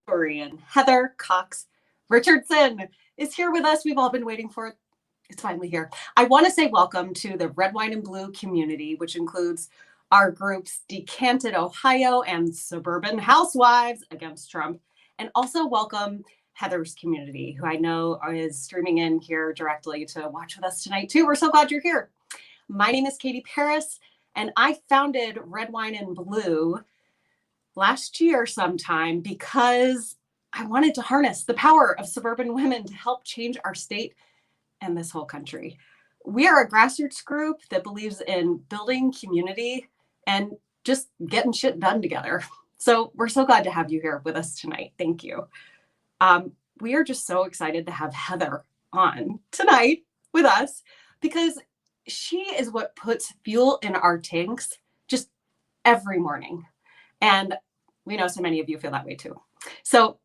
historian Heather Cox Richardson is here with us. We've all been waiting for it. It's finally here. I want to say welcome to the Red, Wine, and Blue community, which includes our groups Decanted Ohio and Suburban Housewives Against Trump, and also welcome Heather's community, who I know is streaming in here directly to watch with us tonight too. We're so glad you're here. My name is Katie Paris, and I founded Red, Wine, and Blue last year sometime because I wanted to harness the power of suburban women to help change our state and this whole country. We are a grassroots group that believes in building community and just getting shit done together. So we're so glad to have you here with us tonight. Thank you. We are just so excited to have Heather on tonight with us because she is what puts fuel in our tanks just every morning. And we know so many of you feel that way too. So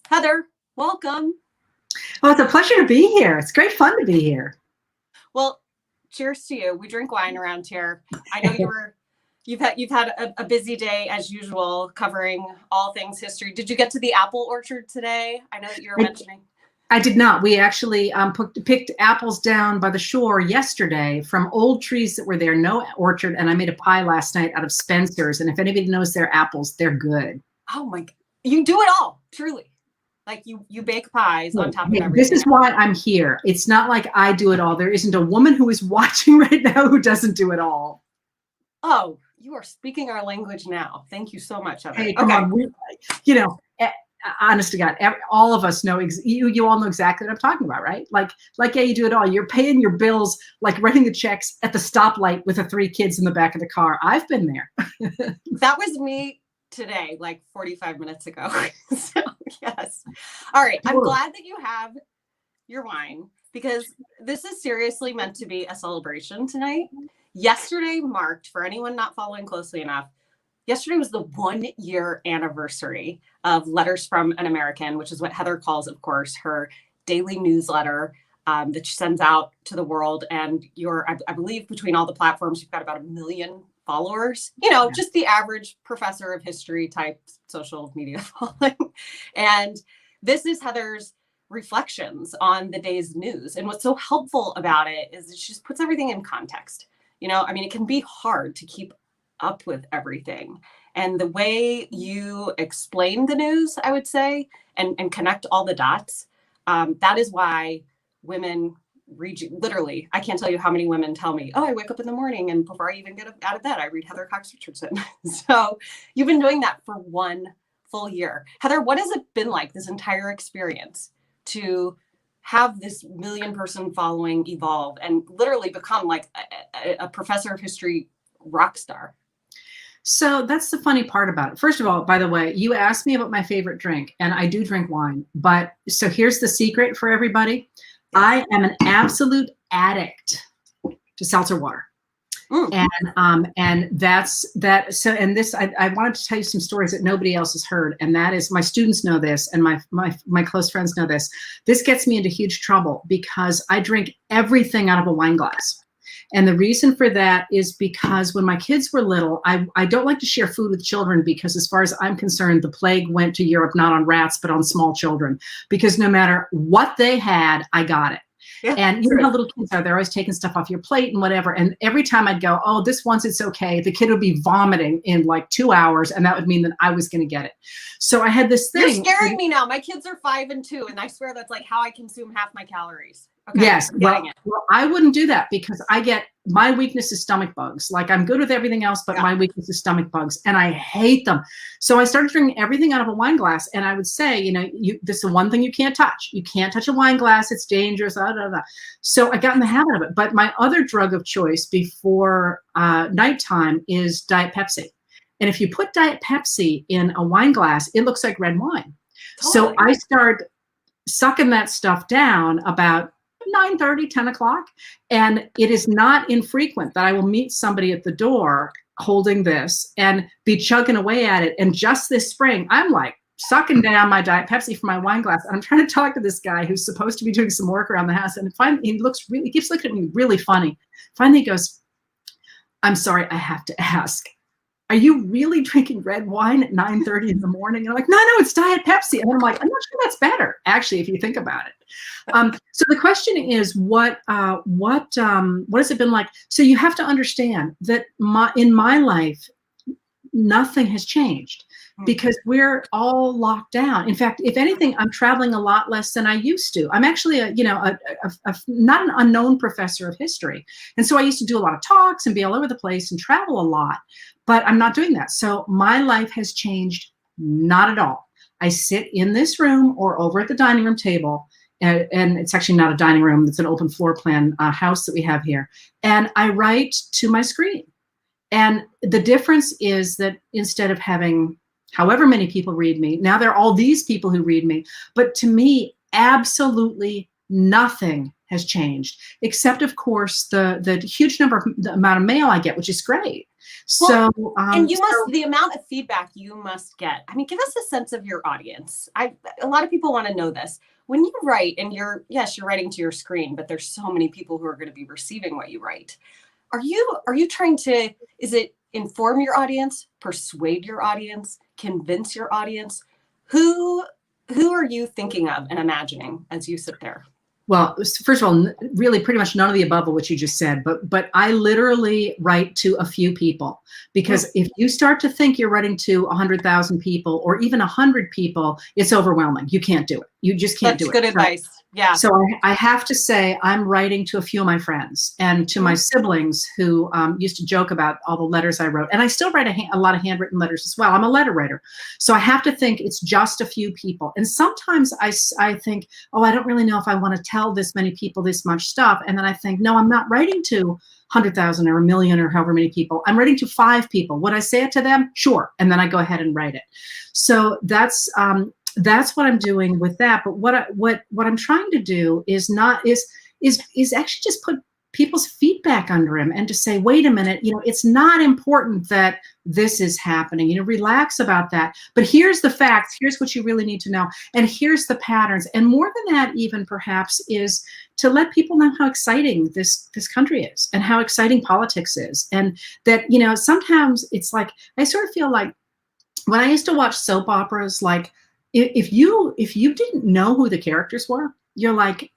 Heather, welcome. Well, it's a pleasure to be here. It's great fun to be here. Well, cheers to you. We drink wine around here. I know you've had a busy day as usual covering all things history. Did you get to the apple orchard today? I know that you were mentioning. I did not. We actually picked apples down by the shore yesterday from old trees that were there, no orchard, and I made a pie last night out of Spencer's. And if anybody knows their apples, they're good. Oh my God. You do it all, truly. Like you bake pies on top of everything. This is why I'm here. It's not like I do it all. There isn't a woman who is watching right now who doesn't do it all. Oh, you are speaking our language now. Thank you so much, Heather. Hey, come on. You know, honest to God, all of us know, you all know exactly what I'm talking about, right? Like, yeah, you do it all. You're paying your bills, like writing the checks at the stoplight with the 3 kids in the back of the car. I've been there. That was me today, like 45 minutes ago. So yes. All right. I'm glad that you have your wine because this is seriously meant to be a celebration tonight. Yesterday marked, for anyone not following closely enough, yesterday was the 1-year anniversary of Letters from an American, which is what Heather calls, of course, her daily newsletter that she sends out to the world. And I believe between all the platforms, you've got about 1 million followers, just the average professor of history type social media following. And this is Heather's reflections on the day's news. And what's so helpful about it is that she just puts everything in context. It can be hard to keep up with everything. And the way you explain the news, I would say, and connect all the dots, that is why women read you. Literally, I can't tell you how many women tell me, oh, I wake up in the morning and before I even get out of bed, I read Heather Cox Richardson. So you've been doing that for 1 full year. Heather, what has it been like this entire experience to have this 1 million person following evolve and literally become like a professor of history rock star? So that's the funny part about it. First of all, by the way, you asked me about my favorite drink, and I do drink wine. But so here's the secret for everybody. I am an absolute addict to seltzer water. And that's that. So, and this, I wanted to tell you some stories that nobody else has heard. And that is, my students know this, and my close friends know this. This gets me into huge trouble because I drink everything out of a wine glass. And the reason for that is because when my kids were little, I don't like to share food with children because as far as I'm concerned, the plague went to Europe, not on rats, but on small children, because no matter what they had, I got it. Yeah, and you know how little kids are, they're always taking stuff off your plate and whatever. And every time I'd go, oh, this once it's okay, the kid would be vomiting in like 2 hours. And that would mean that I was going to get it. So I had this thing. You're scaring me now. My kids are 5 and 2. And I swear that's like how I consume half my calories. Okay, yes. Well, I wouldn't do that because my weakness is stomach bugs. Like I'm good with everything else, but my weakness is stomach bugs and I hate them. So I started drinking everything out of a wine glass. And I would say, this is the one thing you can't touch. You can't touch a wine glass. It's dangerous. So I got in the habit of it. But my other drug of choice before nighttime is Diet Pepsi. And if you put Diet Pepsi in a wine glass, it looks like red wine. Totally. So I start sucking that stuff down about 9:30, 10 o'clock. And it is not infrequent that I will meet somebody at the door holding this and be chugging away at it. And just this spring, I'm like sucking down my Diet Pepsi from my wine glass. And I'm trying to talk to this guy who's supposed to be doing some work around the house. And finally, he keeps looking at me really funny. Finally, he goes, I'm sorry, I have to ask. are you really drinking red wine at 9:30 in the morning? And I'm like, no, it's Diet Pepsi. And I'm like, I'm not sure that's better, actually, if you think about it. So the question is, what has it been like? So you have to understand that in my life, nothing has changed because we're all locked down. In fact, if anything, I'm traveling a lot less than I used to. I'm actually not an unknown professor of history. And so I used to do a lot of talks and be all over the place and travel a lot, but I'm not doing that. So my life has changed, not at all. I sit in this room or over at the dining room table, and it's actually not a dining room. It's an open floor plan house that we have here. And I write to my screen. And the difference is that instead of having however many people read me, now there are all these people who read me. But to me, absolutely nothing has changed, except, of course, the huge the amount of mail I get, which is great. Well, so, and the amount of feedback you must get. I mean, give us a sense of your audience. A lot of people want to know this. When you write, and you're writing to your screen, but there's so many people who are going to be receiving what you write. Are you trying to, is it inform your audience, persuade your audience, convince your audience? Who are you thinking of and imagining as you sit there? Well, first of all, really pretty much none of the above of what you just said, but I literally write to a few people, because if you start to think you're writing to 100,000 people or even 100 people, it's overwhelming. You can't do it. You just can't do it. That's good advice. Yeah. So I have to say I'm writing to a few of my friends and to my siblings who used to joke about all the letters I wrote. And I still write a lot of handwritten letters as well. I'm a letter writer. So I have to think it's just a few people. And sometimes I think, oh, I don't really know if I want to tell this many people this much stuff. And then I think, no, I'm not writing to 100,000 or a million or however many people. I'm writing to 5 people. Would I say it to them? Sure. And then I go ahead and write it. So that's what I'm doing with that. But what I'm trying to do is actually just put people's feedback under him and to say, wait a minute, it's not important that this is happening, relax about that. But here's the facts, here's what you really need to know. And here's the patterns. And more than that, even perhaps, is to let people know how exciting this country is and how exciting politics is. And that, sometimes it's like, I sort of feel like when I used to watch soap operas, like, if you didn't know who the characters were, you're like,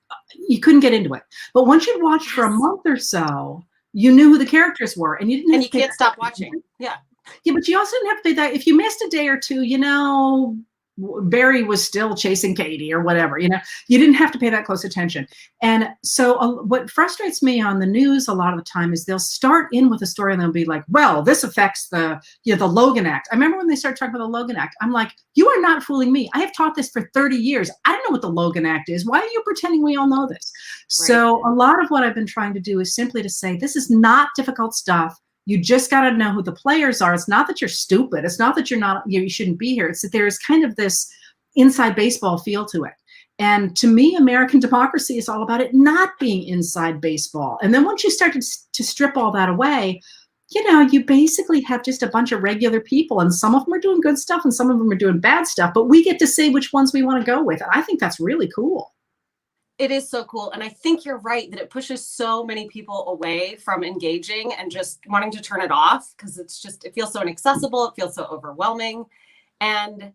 you couldn't get into it. But once you'd watched for a month or so, you knew who the characters were, and you didn't. And you can't stop watching. Yeah. Yeah, but you also didn't have to pay that. If you missed a day or two, Barry was still chasing Katie or whatever, you didn't have to pay that close attention. And so what frustrates me on the news a lot of the time is they'll start in with a story and they'll be like, well, this affects the Logan Act. I remember when they started talking about the Logan Act, I'm like, you are not fooling me. I have taught this for 30 years. I don't know what the Logan Act is. Why are you pretending we all know this? Right. So a lot of what I've been trying to do is simply to say, this is not difficult stuff. You just got to know who the players are. It's not that you're stupid. It's not that you shouldn't be here. It's that there's kind of this inside baseball feel to it. And to me, American democracy is all about it not being inside baseball. And then once you start to strip all that away, you basically have just a bunch of regular people, and some of them are doing good stuff and some of them are doing bad stuff, but we get to say which ones we want to go with. And I think that's really cool. It is so cool. And I think you're right that it pushes so many people away from engaging and just wanting to turn it off, because it feels so inaccessible. It feels so overwhelming. And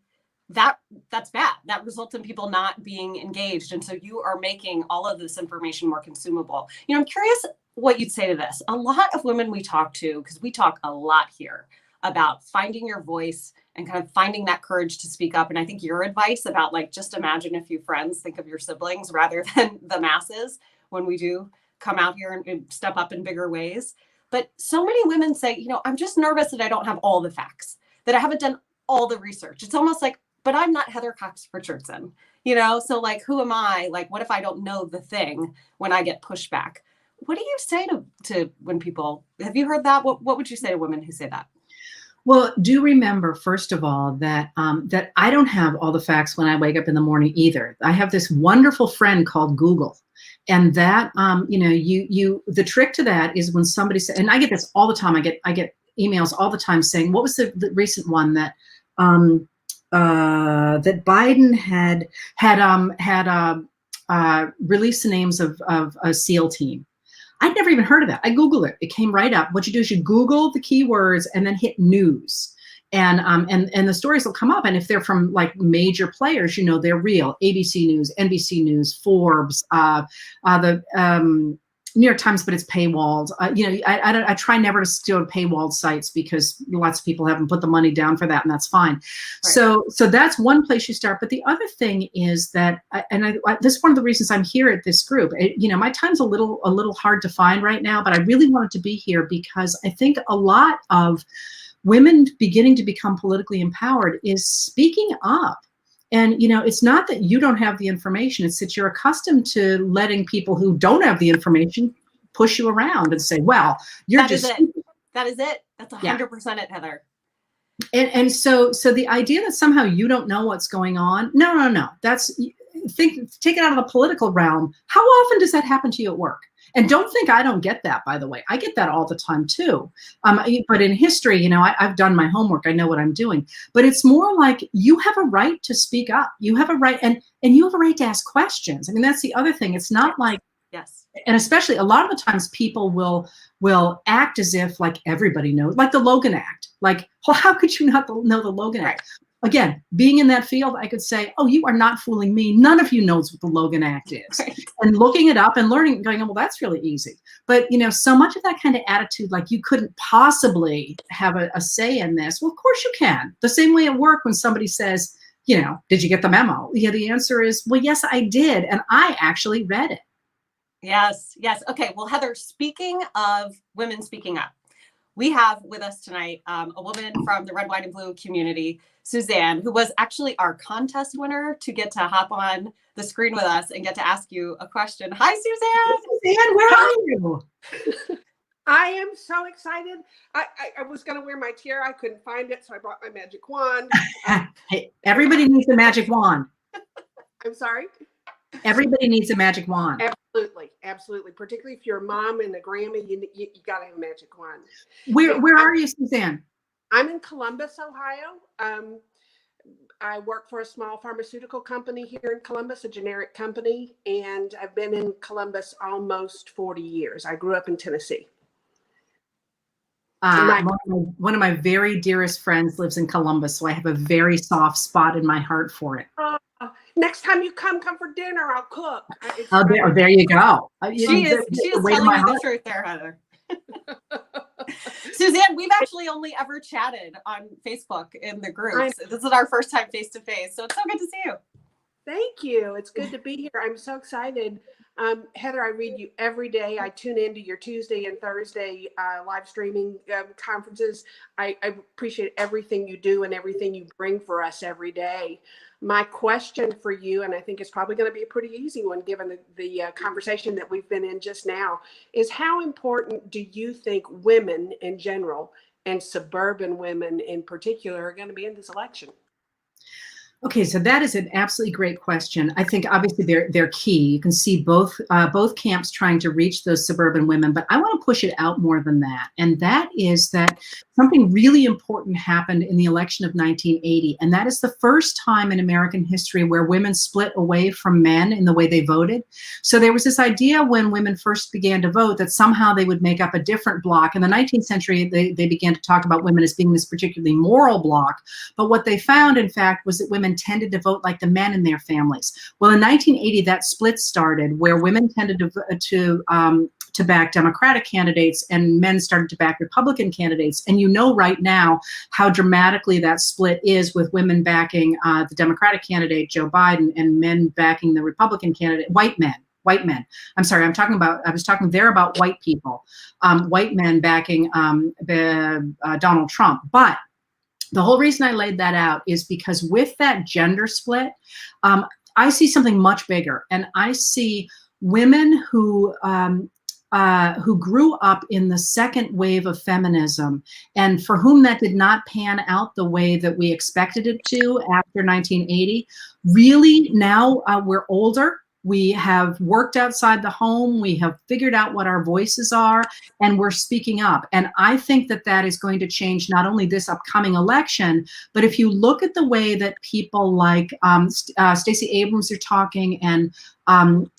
that's bad. That results in people not being engaged. And so you are making all of this information more consumable. I'm curious what you'd say to this. A lot of women we talk to, because we talk a lot here about finding your voice and kind of finding that courage to speak up. And I think your advice about, like, just imagine a few friends, think of your siblings rather than the masses when we do come out here and step up in bigger ways. But so many women say, I'm just nervous that I don't have all the facts, that I haven't done all the research. It's almost like, but I'm not Heather Cox Richardson, so like, who am I? Like, what if I don't know the thing when I get pushback? What do you say to when people, have you heard that? What would you say to women who say that? Well, do remember, first of all, that that I don't have all the facts when I wake up in the morning either. I have this wonderful friend called Google. And that, the trick to that is when somebody says, and I get this all the time, I get emails all the time saying, what was the recent one that Biden had released the names of a SEAL team. I'd never even heard of that. I Googled it. It came right up. What you do is you Google the keywords and then hit news. And the stories will come up. And if they're from like major players, you know, they're real. ABC News, NBC News, Forbes, the New York Times, but it's paywalled. You know, I try never to steal paywalled sites because lots of people haven't put the money down for that, and that's fine. Right. So that's one place you start. But the other thing is that, this is one of the reasons I'm here at this group. You know, my time's a little hard to find right now, but I really wanted to be here because I think a lot of women beginning to become politically empowered is speaking up. And, you know, it's not that you don't have the information. It's that you're accustomed to letting people who don't have the information push you around and say, well, you're just. That is it. That's 100% it, Heather. And so the idea that somehow you don't know what's going on. No. Take it out of the political realm. How often does that happen to you at work? And don't think I don't get that, by the way. I get that all the time too. But in history, you know, I've done my homework. I know what I'm doing. But it's more like you have a right to speak up. You have a right, and you have a right to ask questions. I mean, that's the other thing. It's not like, yes. And especially a lot of the times people will act as if like everybody knows, like the Logan Act. Like, well, how could you not know the Logan Act? Again, being in that field, I could say, oh, you are not fooling me. None of you knows what the Logan Act is. Right. And looking it up and learning and going, oh, well, that's really easy. But, you know, so much of that kind of attitude, like you couldn't possibly have a say in this. Well, of course you can. The same way at work when somebody says, you know, did you get the memo? Yeah, the answer is, well, yes, I did. And I actually read it. Yes. Okay. Well, Heather, speaking of women speaking up, we have with us tonight a woman from the Red, White, and Blue community, Suzanne, who was actually our contest winner to get to hop on the screen with us and get to ask you a question. Hi, Suzanne. Suzanne, where are you? I am so excited. I was going to wear my tiara. I couldn't find it, so I brought my magic wand. Hey, everybody needs a magic wand. I'm sorry? Everybody needs a magic wand. Absolutely. Particularly if you're a mom and a grandma, you got to have a magic wand. Where are you, Suzanne? I'm in Columbus, Ohio. I work for a small pharmaceutical company here in Columbus, a generic company, and I've been in Columbus almost 40 years. I grew up in Tennessee. One of my very dearest friends lives in Columbus, so I have a very soft spot in my heart for it. Next time you come for dinner, I'll cook. There you go. She is telling you the truth there, Heather. Suzanne, we've actually only ever chatted on Facebook in the groups. This is our first time face to face, so it's so good to see you. Thank you. It's good to be here. I'm so excited. Heather, I read you every day. I tune into your Tuesday and Thursday live streaming conferences. I appreciate everything you do and everything you bring for us every day. My question for you, and I think it's probably going to be a pretty easy one given the conversation that we've been in just now, is how important do you think women in general and suburban women in particular are going to be in this election? Okay, so that is an absolutely great question. I think obviously they're key. You can see both camps trying to reach those suburban women, but I want to push it out more than that. And that is that something really important happened in the election of 1980, and that is the first time in American history where women split away from men in the way they voted. So there was this idea when women first began to vote that somehow they would make up a different bloc. In the 19th century, they began to talk about women as being this particularly moral bloc. But what they found, in fact, was that women tended to vote like the men in their families. Well, in 1980, that split started where women tended to back Democratic candidates and men started to back Republican candidates. And you know right now how dramatically that split is with women backing the Democratic candidate, Joe Biden, and men backing the Republican candidate, white men. I'm sorry, I was talking there about white people, white men backing Donald Trump. But the whole reason I laid that out is because with that gender split, I see something much bigger. And I see women who grew up in the second wave of feminism and for whom that did not pan out the way that we expected it to after 1980. Really now we're older. We have worked outside the home. We have figured out what our voices are, and we're speaking up. And I think that that is going to change not only this upcoming election, but if you look at the way that people like Stacey Abrams are talking and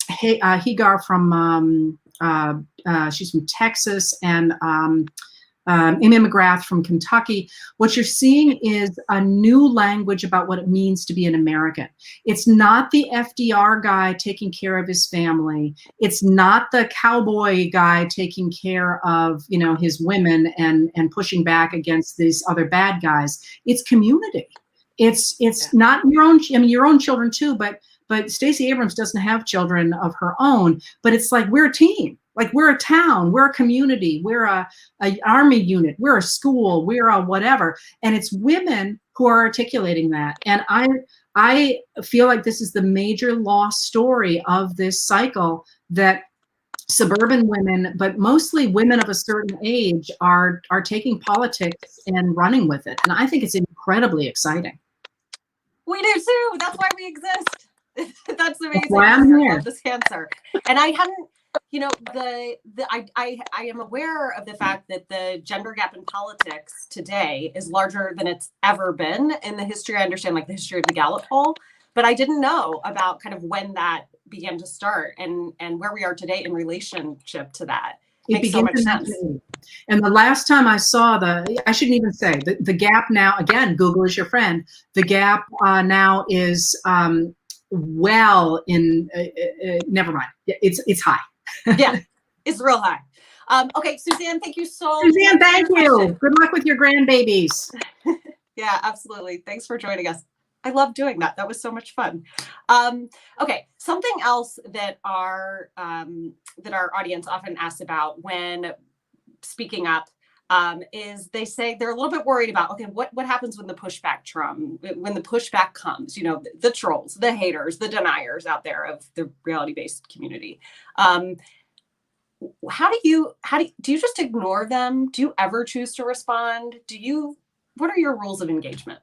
Hagar from she's from Texas, and Amy McGrath from Kentucky. What you're seeing is a new language about what it means to be an American. It's not the FDR guy taking care of his family. It's not the cowboy guy taking care of, you know, his women and pushing back against these other bad guys. It's community. It's not your own. I mean, your own children too, but Stacey Abrams doesn't have children of her own. But it's like we're a team. Like we're a town, we're a community, we're a army unit, we're a school, we're a whatever. And it's women who are articulating that. And I feel like this is the major lost story of this cycle, that suburban women, but mostly women of a certain age, are taking politics and running with it. And I think it's incredibly exciting. We do too. That's why we exist. That's amazing. That's why I'm here. I love this answer. And I hadn't, you know, I am aware of the fact that the gender gap in politics today is larger than it's ever been in the history. I understand, like, the history of the Gallup poll, but I didn't know about kind of when that began to start and where we are today in relationship to that. It makes so much sense. And the last time I saw I shouldn't even say, the gap now, again, Google is your friend. The gap now is well in, never mind. It's high. Yeah, it's real high. Okay, Suzanne, thank you so much. Suzanne, thank you. Good luck with your grandbabies. Yeah, absolutely. Thanks for joining us. I love doing that. That was so much fun. Okay, something else that our audience often asks about when speaking up is they say they're a little bit worried about, okay, what happens when the pushback comes, you know, the trolls, the haters, the deniers out there of the reality-based community. How do you just ignore them? Do you ever choose to respond? What are your rules of engagement?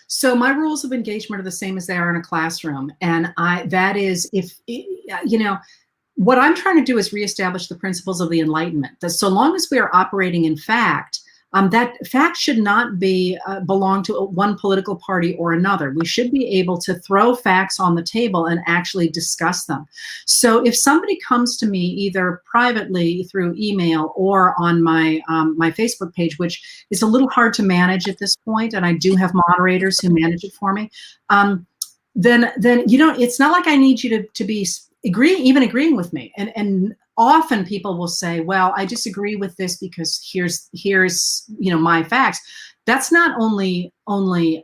So my rules of engagement are the same as they are in a classroom. And that is, if, you know, what I'm trying to do is reestablish the principles of the Enlightenment. That so long as we are operating in fact, that fact should not be belong to one political party or another. We should be able to throw facts on the table and actually discuss them. So if somebody comes to me either privately through email or on my my Facebook page, which is a little hard to manage at this point, and I do have moderators who manage it for me, then you know, it's not like I need you to be even agreeing with me. And often people will say, well, I disagree with this because here's you know, my facts. That's not only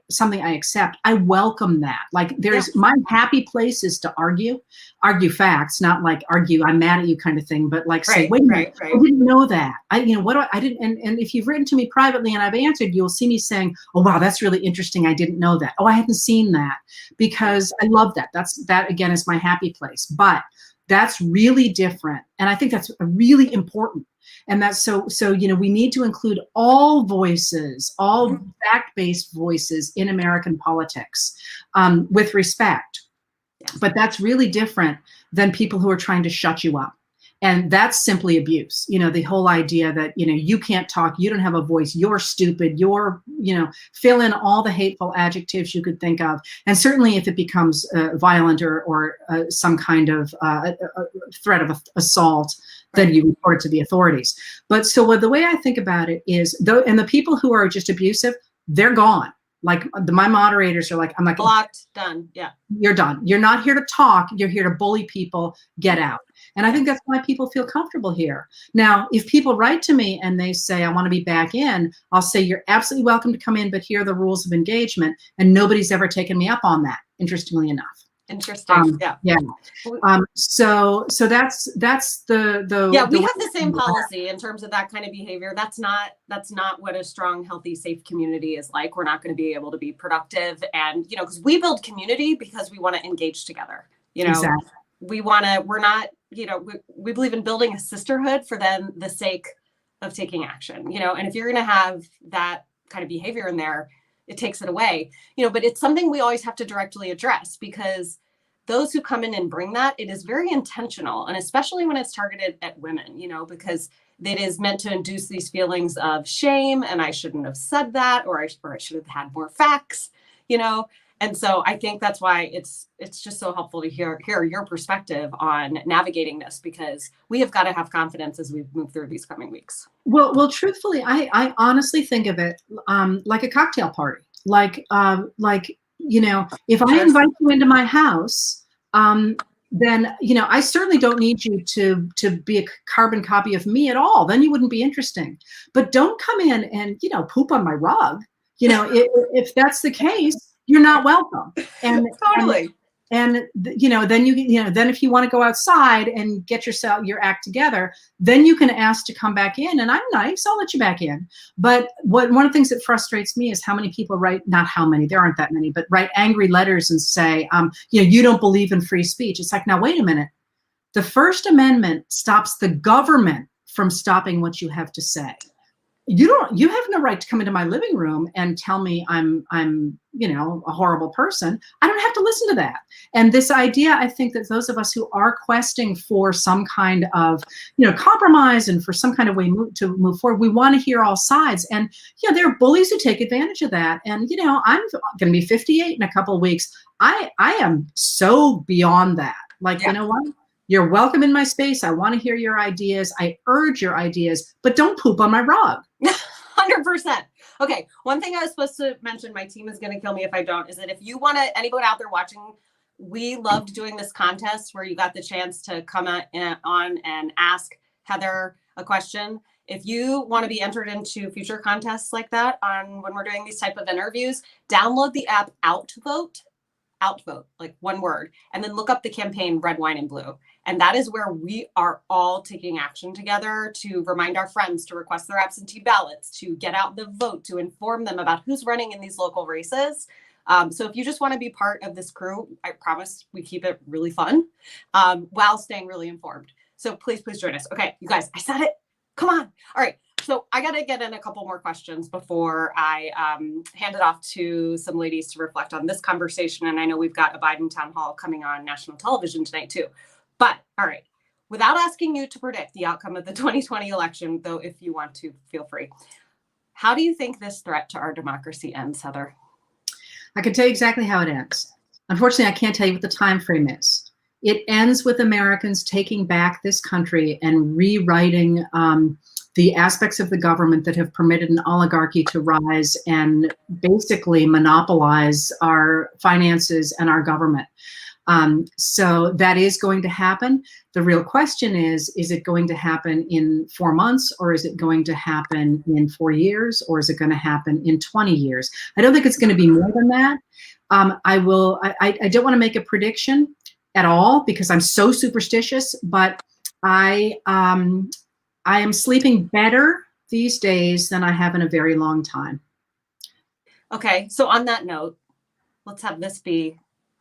something I accept, I welcome that. Like my happy place is to argue facts, not like argue I'm mad at you kind of thing, but like say, wait a minute, I didn't know that. I didn't, and if you've written to me privately and I've answered, you'll see me saying, oh wow, that's really interesting, I didn't know that. Oh, I hadn't seen that, because I love that. That again is my happy place. But that's really different. And I think that's really important. And that's so, you know, we need to include all voices, all fact-based voices in American politics with respect. But that's really different than people who are trying to shut you up. And that's simply abuse. You know, the whole idea that, you know, you can't talk, you don't have a voice, you're stupid, you're, you know, fill in all the hateful adjectives you could think of. And certainly if it becomes violent or some kind of threat of assault, then you report to the authorities. But so the way I think about it is, and the people who are just abusive, they're gone. Like my moderators are like, I'm like, blocked, done. Yeah. You're done. You're not here to talk. You're here to bully people. Get out. And I think that's why people feel comfortable here. Now, if people write to me and they say, I want to be back in, I'll say, you're absolutely welcome to come in, but here are the rules of engagement. And nobody's ever taken me up on that, interestingly enough. Interesting. Yeah. So that's the yeah, we have the same policy in terms of that kind of behavior. That's not what a strong, healthy, safe community is like. We're not going to be able to be productive, and you know, because we build community because we want to engage together. You know, exactly. We're not, you know, we believe in building a sisterhood for then the sake of taking action. You know, and if you're going to have that kind of behavior in there, it takes it away, you know, but it's something we always have to directly address, because those who come in and bring that, it is very intentional. And especially when it's targeted at women, you know, because it is meant to induce these feelings of shame. And I shouldn't have said that, or I should have had more facts, you know, And so I think that's why it's just so helpful to hear your perspective on navigating this, because we have got to have confidence as we move through these coming weeks. Well, truthfully, I honestly think of it like a cocktail party. Like, if I invite you into my house, then, I certainly don't need you to be a carbon copy of me at all. Then you wouldn't be interesting. But don't come in and, poop on my rug. If that's the case, you're not welcome. And totally. And then then if you want to go outside and get your act together, then you can ask to come back in, and I'm nice, I'll let you back in. But one of the things that frustrates me is how many people write, not how many, there aren't that many, but write angry letters and say, you don't believe in free speech. It's like, now wait a minute. The First Amendment stops the government from stopping what you have to say. You have no right to come into my living room and tell me I'm a horrible person. I don't have to listen to that. And this idea, I think that those of us who are questing for some kind of, compromise and for some kind of way to move forward, we want to hear all sides. And, there are bullies who take advantage of that. And, I'm going to be 58 in a couple of weeks. I am so beyond that. Like, You know what? You're welcome in my space. I want to hear your ideas. I urge your ideas, but don't poop on my rug. 100%. Okay. One thing I was supposed to mention, my team is going to kill me if I don't, is that if you want to, anyone out there watching, we loved doing this contest where you got the chance to come on and ask Heather a question. If you want to be entered into future contests like that when we're doing these type of interviews, download the app Outvote, like one word, and then look up the campaign Red Wine and Blue. And that is where we are all taking action together to remind our friends to request their absentee ballots, to get out the vote, to inform them about who's running in these local races. So if you just want to be part of this crew, I promise we keep it really fun while staying really informed. So please join us. Okay, you guys, I said it. Come on. All right. So I got to get in a couple more questions before I hand it off to some ladies to reflect on this conversation. And I know we've got a Biden town hall coming on national television tonight too. But all right, without asking you to predict the outcome of the 2020 election, though, if you want to, feel free. How do you think this threat to our democracy ends, Heather? I can tell you exactly how it ends. Unfortunately, I can't tell you what the time frame is. It ends with Americans taking back this country and rewriting the aspects of the government that have permitted an oligarchy to rise and basically monopolize our finances and our government. So that is going to happen. The real question is it going to happen in 4 months, or is it going to happen in 4 years, or is it going to happen in 20 years? I don't think it's going to be more than that. I don't want to make a prediction at all because I'm so superstitious, but I am sleeping better these days than I have in a very long time. Okay, so on that note, let's have this be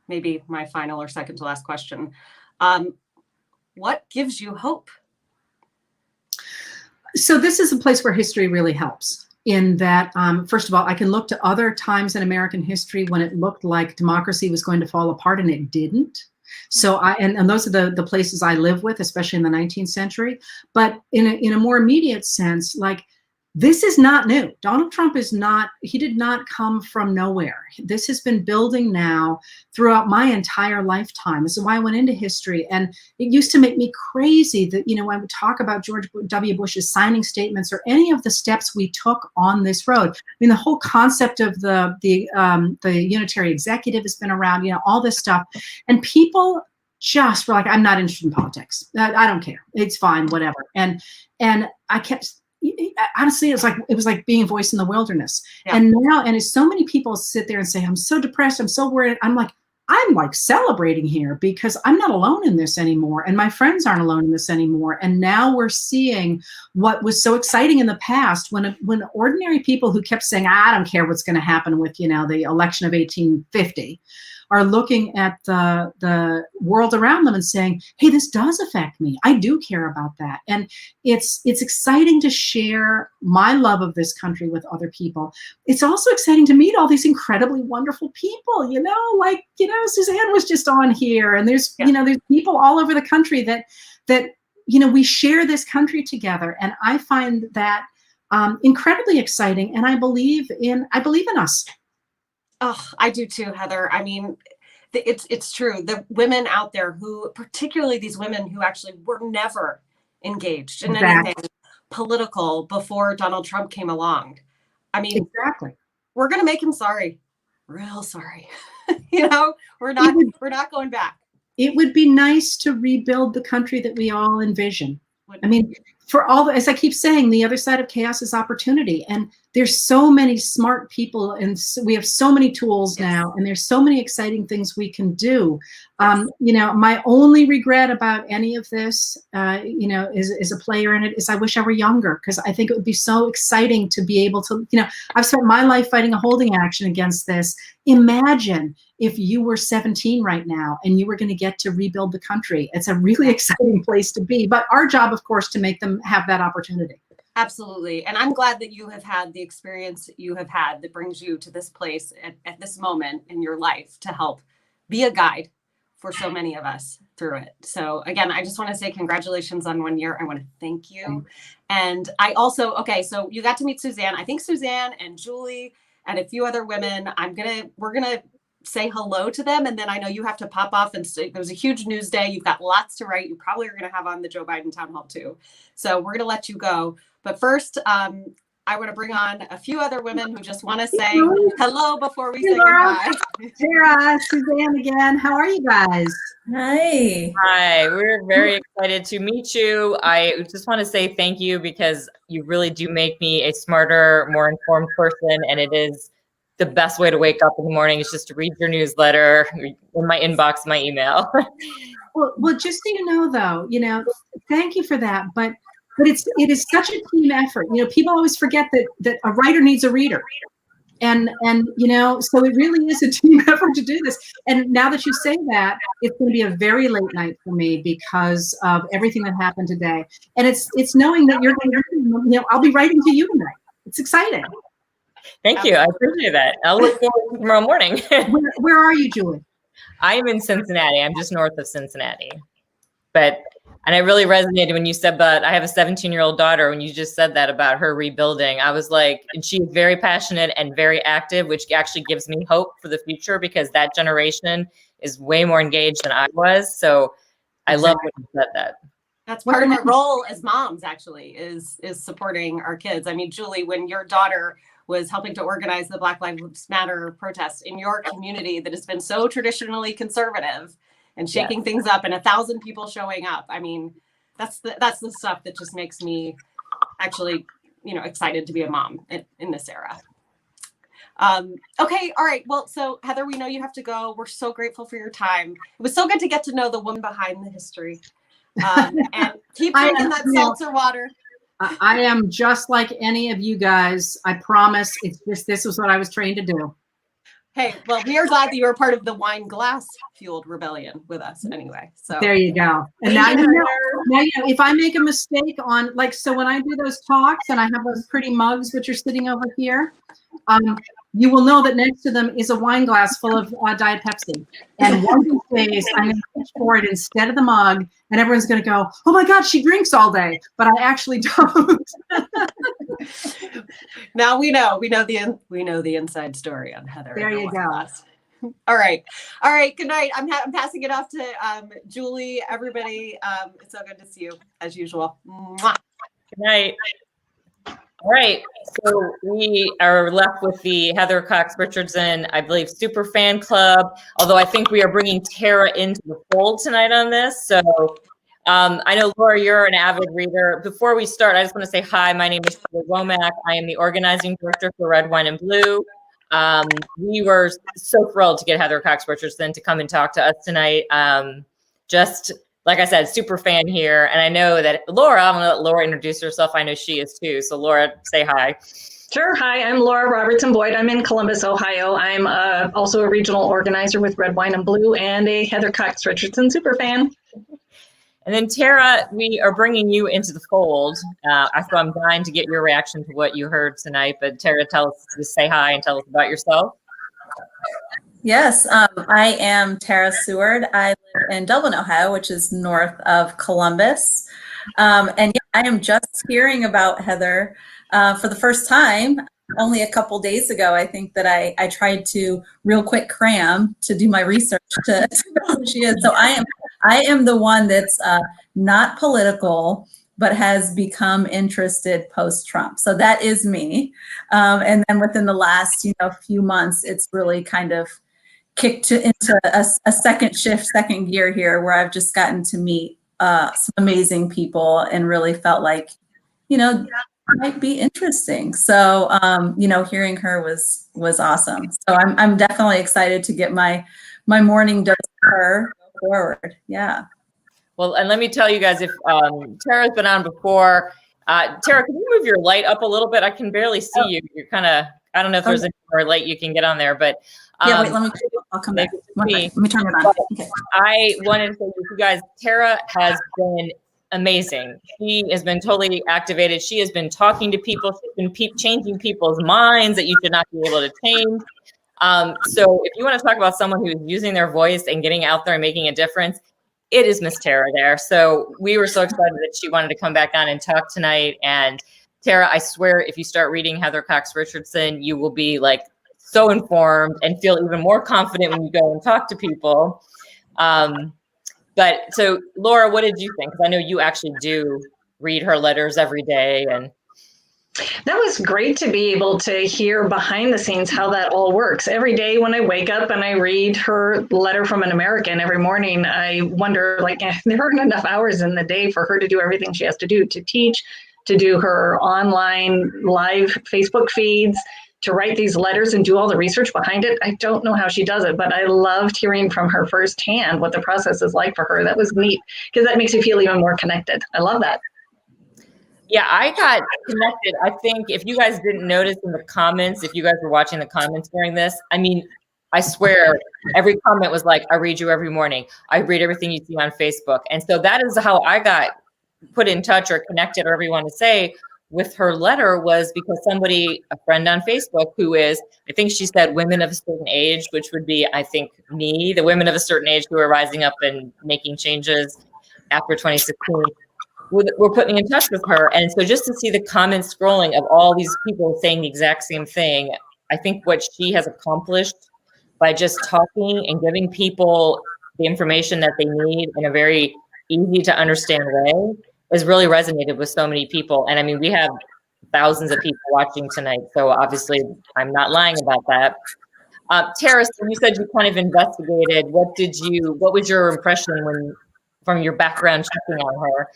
maybe my final or second to last question. What gives you hope? So this is a place where history really helps in that, first of all, I can look to other times in American history when it looked like democracy was going to fall apart and it didn't. So and those are the places I live with, especially in the 19th century. But in a more immediate sense, like, this is not new. Donald Trump he did not come from nowhere. This has been building now throughout my entire lifetime. This is why I went into history. And it used to make me crazy that, when I would talk about George W. Bush's signing statements or any of the steps we took on this road. I mean, the whole concept of the unitary executive has been around, all this stuff. And people just were like, I'm not interested in politics. I don't care. It's fine, whatever. And I kept... honestly, it was like being a voice in the wilderness. Yeah. And as so many people sit there and say, I'm so depressed, I'm so worried, I'm like celebrating here because I'm not alone in this anymore. And my friends aren't alone in this anymore. And now we're seeing what was so exciting in the past when ordinary people who kept saying, I don't care what's going to happen with, the election of 1850, are looking at the world around them and saying, hey, this does affect me. I do care about that. And it's exciting to share my love of this country with other people. It's also exciting to meet all these incredibly wonderful people, Suzanne was just on here, and there's people all over the country that we share this country together. And I find that incredibly exciting. And I believe in us. Oh, I do too, Heather. I mean, it's true. The women out there who, particularly these women who actually were never engaged in anything political before Donald Trump came along. I mean, Exactly. we're going to make him sorry, real sorry. You know, we're not going back. It would be nice to rebuild the country that we all envision. I mean, for all, as I keep saying, the other side of chaos is opportunity. And there's so many smart people, and we have so many tools now, and there's so many exciting things we can do. You know, my only regret about any of this, you know, is a player in it, is I wish I were younger, because I think it would be so exciting to be able to, you know, I've spent my life fighting a holding action against this. Imagine if you were 17 right now and you were going to get to rebuild the country. It's a really exciting place to be. But our job, of course, to make them have that opportunity. Absolutely. And I'm glad that you have had the experience you have had that brings you to this place at this moment in your life to help be a guide for so many of us through it. So again, I just want to say congratulations on 1 year. I want to thank you. And I also, okay, so you got to meet Suzanne. I think Suzanne and Julie and a few other women, we're going to say hello to them. And then I know you have to pop off, and there's a huge news day. You've got lots to write. You probably are going to have on the Joe Biden town hall too. So we're going to let you go. But first, I want to bring on a few other women who just want to say hello before we say goodbye. Tara, Suzanne again. How are you guys? Hi. Hi, we're very excited to meet you. I just want to say thank you, because you really do make me a smarter, more informed person. And it is the best way to wake up in the morning, is just to read your newsletter in my inbox, my email. Well, just so you know, though, you know, thank you for that. But it is such a team effort. You know, people always forget that a writer needs a reader. And you know, so it really is a team effort to do this. And now that you say that, it's going to be a very late night for me because of everything that happened today. And it's knowing that you're going to, you know, I'll be writing to you tonight. It's exciting. Thank you. I appreciate that. I'll look forward to tomorrow morning. Where are you, Julie? I am in Cincinnati. I'm just north of Cincinnati. And I really resonated when you said that. I have a 17-year-old daughter. When you just said that about her rebuilding, I was like, and she's very passionate and very active, which actually gives me hope for the future, because that generation is way more engaged than I was. So I love when you said that. That's part of our role as moms, actually, is supporting our kids. I mean, Julie, when your daughter was helping to organize the Black Lives Matter protest in your community that has been so traditionally conservative, and shaking things up, and 1,000 people showing up. I mean, that's the stuff that just makes me actually, you know, excited to be a mom in this era. Okay, all right. Well, so Heather, we know you have to go. We're so grateful for your time. It was so good to get to know the woman behind the history. And keep drinking that seltzer water. I am just like any of you guys. I promise. It's just, this is what I was trained to do. Hey, well, we are glad that you were part of the wine glass fueled rebellion with us anyway. So there you go. And now you know, if I make a mistake on, like, so when I do those talks and I have those pretty mugs which are sitting over here, you will know that next to them is a wine glass full of Diet Pepsi. And one of these days, I'm going to pitch for it instead of the mug, and everyone's going to go, "Oh my God, she drinks all day," but I actually don't. Now we know the inside story on Heather. There you go. Glass. All right. Good night. I'm passing it off to Julie. Everybody, it's so good to see you as usual. Mwah. Good night. All right, so we are left with the Heather Cox Richardson, I believe, super fan club. Although I think we are bringing Tara into the fold tonight on this. So I know, Laura, you're an avid reader. Before we start, I just want to say hi. My name is Sheila Womack. I am the organizing director for Red, Wine, and Blue. We were so thrilled to get Heather Cox Richardson to come and talk to us tonight. Just like I said, super fan here. And I know that Laura, I'm going to let Laura introduce herself. I know she is too. So Laura, say hi. Sure. Hi, I'm Laura Robertson Boyd. I'm in Columbus, Ohio. I'm also a regional organizer with Red, Wine, and Blue, and a Heather Cox Richardson super fan. And then Tara, we are bringing you into the fold. I'm dying to get your reaction to what you heard tonight. But Tara, just say hi and tell us about yourself. Yes, I am Tara Seward. I live in Dublin, Ohio, which is north of Columbus. And yeah, I am just hearing about Heather for the first time. only a couple days ago, I think that I tried to real quick cram to do my research to know who she is. So I am the one that's not political, but has become interested post-Trump. So that is me. And then within the last, few months, it's really kind of kicked into a second gear here, where I've just gotten to meet some amazing people and really felt like, might be interesting. So, hearing her was awesome. So I'm definitely excited to get my morning dose of her forward. Yeah. Well, and let me tell you guys, if Tara's been on before, Tara, can you move your light up a little bit? I can barely see you. You're kind of, I don't know if there's any more light you can get on there, but yeah, wait, I'll come back. Let me turn it on. Okay. I wanted to say to you guys, Tara has been amazing. She has been totally activated. She has been talking to people. She's been changing people's minds that you should not be able to change. So if you want to talk about someone who's using their voice and getting out there and making a difference, it is Miss Tara there. So we were so excited that she wanted to come back on and talk tonight. And Tara, I swear, if you start reading Heather Cox Richardson, you will be like so informed and feel even more confident when you go and talk to people. But so Laura, what did you think? Because I know you actually do read her letters every day. And that was great to be able to hear behind the scenes how that all works. Every day when I wake up and I read her letter from an American every morning, I wonder, there aren't enough hours in the day for her to do everything she has to do, to teach, to do her online live Facebook feeds, to write these letters and do all the research behind it. I don't know how she does it, but I loved hearing from her firsthand what the process is like for her. That was neat, because that makes you feel even more connected. I love that. Yeah, I got connected. I think if you guys didn't notice in the comments, if you guys were watching the comments during this, I mean, I swear every comment was like, I read you every morning. I read everything you see on Facebook. And so that is how I got put in touch or connected, or whatever you want to say, with her letter, was because somebody, a friend on Facebook who is, I think she said women of a certain age, which would be, I think, me, the women of a certain age who are rising up and making changes after 2016. We're putting me in touch with her. And so just to see the comments scrolling of all these people saying the exact same thing, I think what she has accomplished by just talking and giving people the information that they need in a very easy to understand way has really resonated with so many people. And I mean, we have thousands of people watching tonight. So obviously I'm not lying about that. Tara, so you said you kind of investigated. What was your impression from your background checking on her?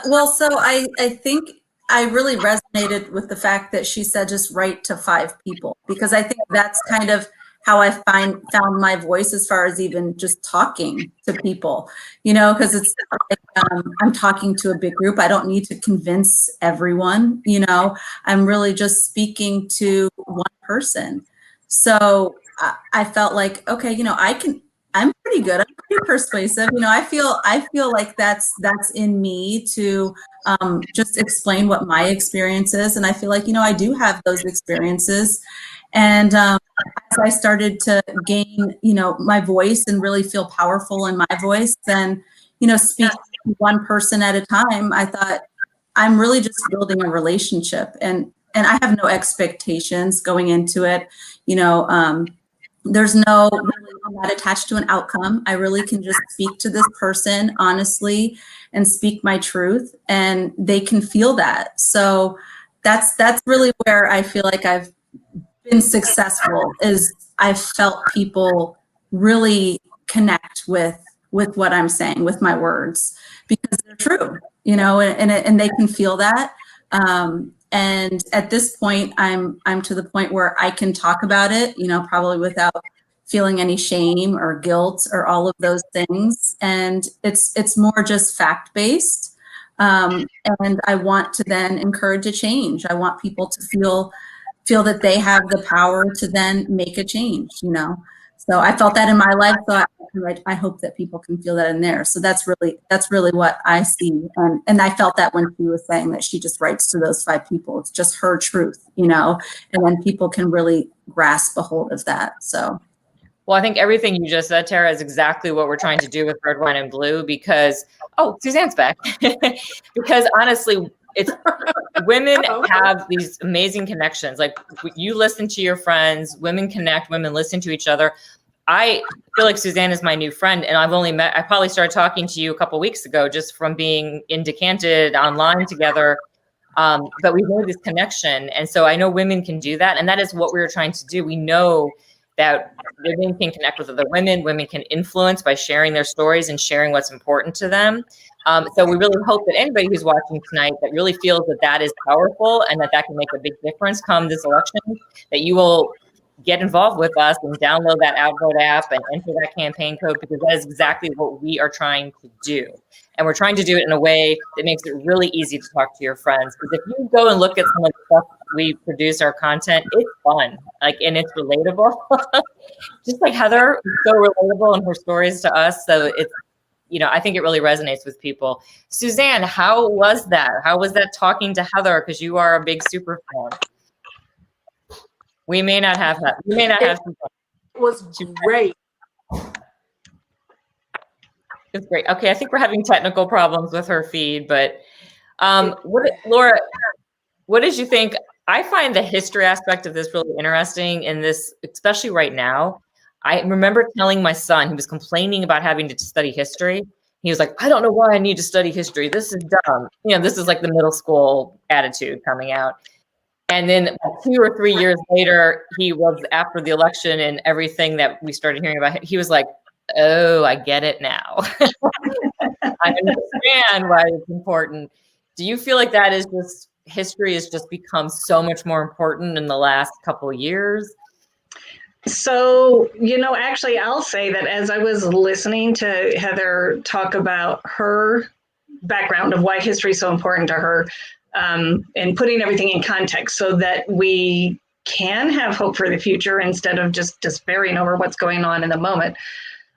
Well, so I think I really resonated with the fact that she said just write to 5 people, because I think that's kind of how I found my voice as far as even just talking to people, because it's like I'm talking to a big group. I don't need to convince everyone, I'm really just speaking to one person. So I felt like, okay, I'm pretty good. I'm pretty persuasive. I feel like that's in me to just explain what my experience is. And I feel like, I do have those experiences. And as I started to gain, my voice and really feel powerful in my voice, then, speak to one person at a time, I thought I'm really just building a relationship, and I have no expectations going into it. There's no, I'm not attached to an outcome. I really can just speak to this person honestly and speak my truth, and they can feel that. So that's really where I feel like I've been successful, is I've felt people really connect with what I'm saying, with my words, because they're true, and they can feel that. And at this point, I'm to the point where I can talk about it, probably without feeling any shame or guilt or all of those things. And it's more just fact-based. And I want to then encourage a change. I want people to feel that they have the power to then make a change, So I felt that in my life. So I hope that people can feel that in there. So that's really what I see. And I felt that when she was saying that she just writes to those 5 people. It's just her truth, and then people can really grasp a hold of that. So. Well, I think everything you just said, Tara, is exactly what we're trying to do with Red, Wine, and Blue, because, Suzanne's back. Because honestly, it's women Uh-oh. have these amazing connections. Like you listen to your friends, women connect, women listen to each other. I feel like Suzanne is my new friend, and I probably started talking to you a couple weeks ago just from being in Decanted online together. But we made this connection. And so I know women can do that. And that is what we were trying to do. We know that women can connect with other women. Women can influence by sharing their stories and sharing what's important to them. So we really hope that anybody who's watching tonight that really feels that that is powerful and that that can make a big difference come this election, that you will get involved with us and download that Outvote app and enter that campaign code, because that is exactly what we are trying to do. And we're trying to do it in a way that makes it really easy to talk to your friends. Because if you go and look at some of the stuff we produce, our content, it's fun, like, and it's relatable. Just like Heather is so relatable in her stories to us. So it's, you know, I think it really resonates with people. Suzanne, how was that? How was that talking to Heather? Because you are a big super fan. We may not have that. We may not have some fun. It was great. It's great. Okay, I think we're having technical problems with her feed, but Laura, what did you think? I find the history aspect of this really interesting in this, especially right now. I remember telling my son, he was complaining about having to study history. He was like, I don't know why I need to study history. This is dumb. You know, this is like the middle school attitude coming out. And then 2 or 3 years later, he was, after the election and everything that we started hearing about, he was like, oh, I get it now. I understand why it's important. Do you feel like that is just, history has just become so much more important in the last couple of years? So, you know, actually, I'll say that as I was listening to Heather talk about her background of why history is so important to her, and putting everything in context so that we can have hope for the future instead of just despairing over what's going on in the moment.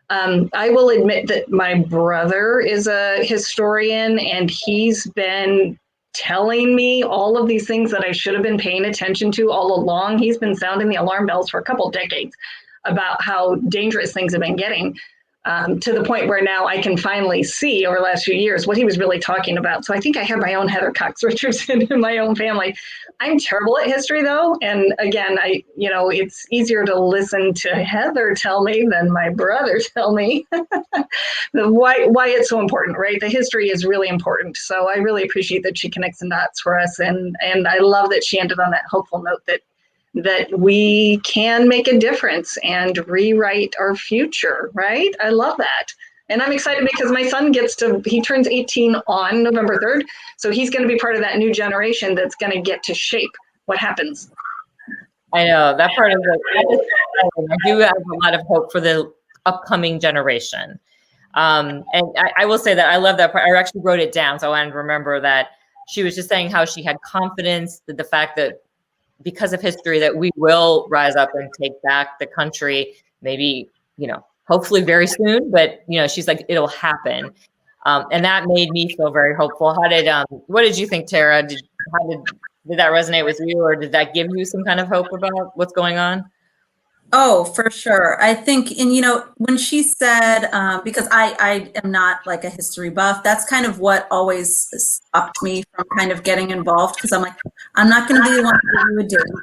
I will admit that my brother is a historian, and he's been telling me all of these things that I should have been paying attention to all along. He's been sounding the alarm bells for a couple decades about how dangerous things have been getting, to the point where now I can finally see over the last few years what he was really talking about. So I think I have my own Heather Cox Richardson in my own family. I'm terrible at history though. And again, it's easier to listen to Heather tell me than my brother tell me why it's so important, right? The history is really important. So I really appreciate that she connects the dots for us. And I love that she ended on that hopeful note that we can make a difference and rewrite our future, right? I love that. And I'm excited because my son he turns 18 on November 3rd. So he's going to be part of that new generation that's going to get to shape what happens. I know that part of it. I do have a lot of hope for the upcoming generation. And I will say that I love that part. I actually wrote it down, so I wanted to remember that she was just saying how she had confidence that the fact that because of history that we will rise up and take back the country, maybe, hopefully very soon, but she's like, it'll happen. And that made me feel very hopeful. What did you think, Tara? Did that resonate with you, or did that give you some kind of hope about what's going on? Oh, for sure. I think, and when she said, because I am not like a history buff, that's kind of what always stopped me from kind of getting involved, because I'm like, I'm not going to be the one to do a date.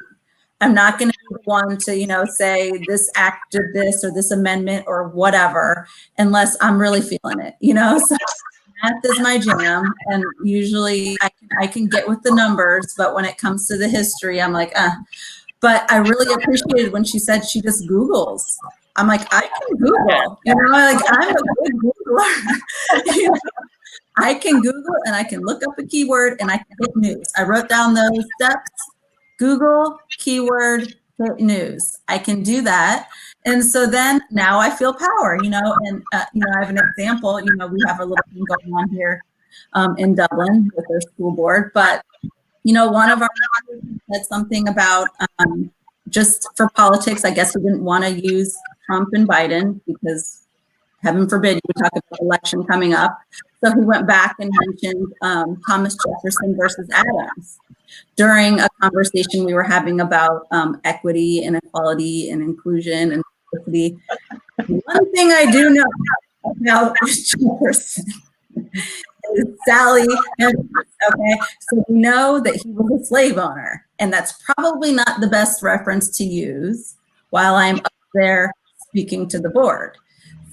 I'm not going to be the one to, say this act did this or this amendment or whatever, unless I'm really feeling it, So math is my jam, and usually I can get with the numbers, but when it comes to the history, I'm like, But I really appreciated when she said she just Googles. I'm like, I can Google, I'm a good Googler. I can Google and I can look up a keyword and I can hit news. I wrote down those steps: Google, keyword, hit news. I can do that. And so then now I feel power, and I have an example, we have a little thing going on here in Dublin with our school board, but one of our said something about just for politics. I guess he didn't want to use Trump and Biden because, heaven forbid, you would talk about the election coming up. So he went back and mentioned Thomas Jefferson versus Adams during a conversation we were having about equity and equality and inclusion and diversity. One thing I do know about Jefferson is Sally Hendricks, okay? So we know that he was a slave owner, and that's probably not the best reference to use while I'm up there speaking to the board.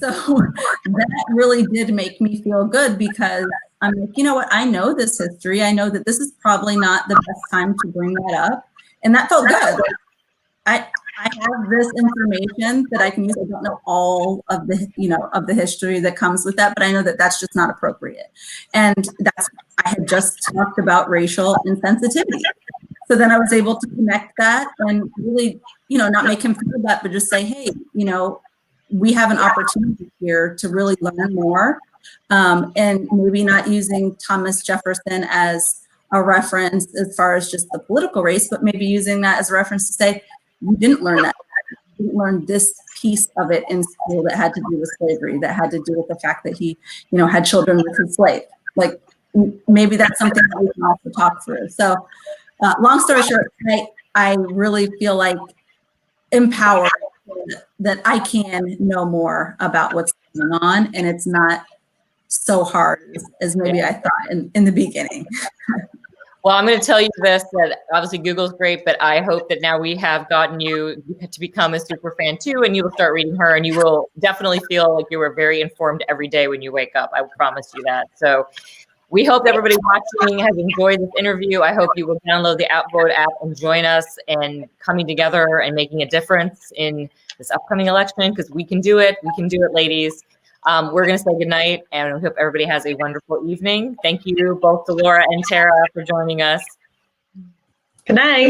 So that really did make me feel good because I'm like, you know what? I know this history. I know that this is probably not the best time to bring that up. And that felt good. Like, I have this information that I can use. I don't know all of the, of the history that comes with that, but I know that that's just not appropriate. And I had just talked about racial insensitivity. So then I was able to connect that and really, not make him feel that, but just say, hey, we have an opportunity here to really learn more, and maybe not using Thomas Jefferson as a reference as far as just the political race, but maybe using that as a reference to say, you didn't learn that. You didn't learn this piece of it in school that had to do with slavery, that had to do with the fact that he, had children with his slave. Like, maybe that's something that we can also talk through. So long story short, I really feel like empowered that I can know more about what's going on, and it's not so hard as maybe I thought in the beginning. Well, I'm going to tell you this, that obviously Google's great, but I hope that now we have gotten you to become a super fan too, and you will start reading her, and you will definitely feel like you were very informed every day when you wake up. I promise you that. So we hope everybody watching has enjoyed this interview. I hope you will download the Outvote app and join us in coming together and making a difference in this upcoming election, because we can do it. We can do it, ladies. We're going to say goodnight, and we hope everybody has a wonderful evening. Thank you both to Laura and Tara for joining us. Good night.